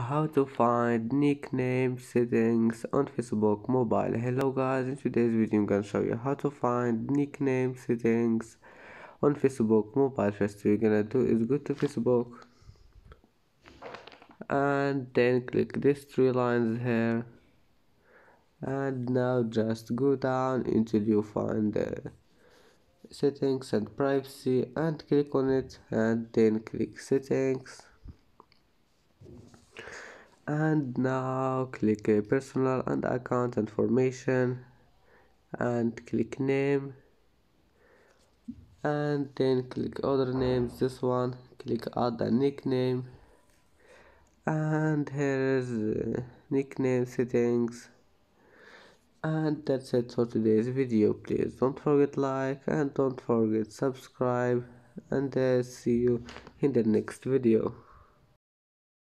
How to find nickname settings on Facebook mobile. Hello guys, in today's video I'm gonna show you how to find nickname settings on Facebook mobile. First we're gonna do is go to Facebook and then click these three lines here, and now just go down until you find the settings and privacy and click on it, and then click settings, and now click personal and account information and click name, and then click other names. This one click add a nickname, and here is nickname settings. And that's it for today's video. Please don't forget like and don't forget subscribe, and see you in the next video.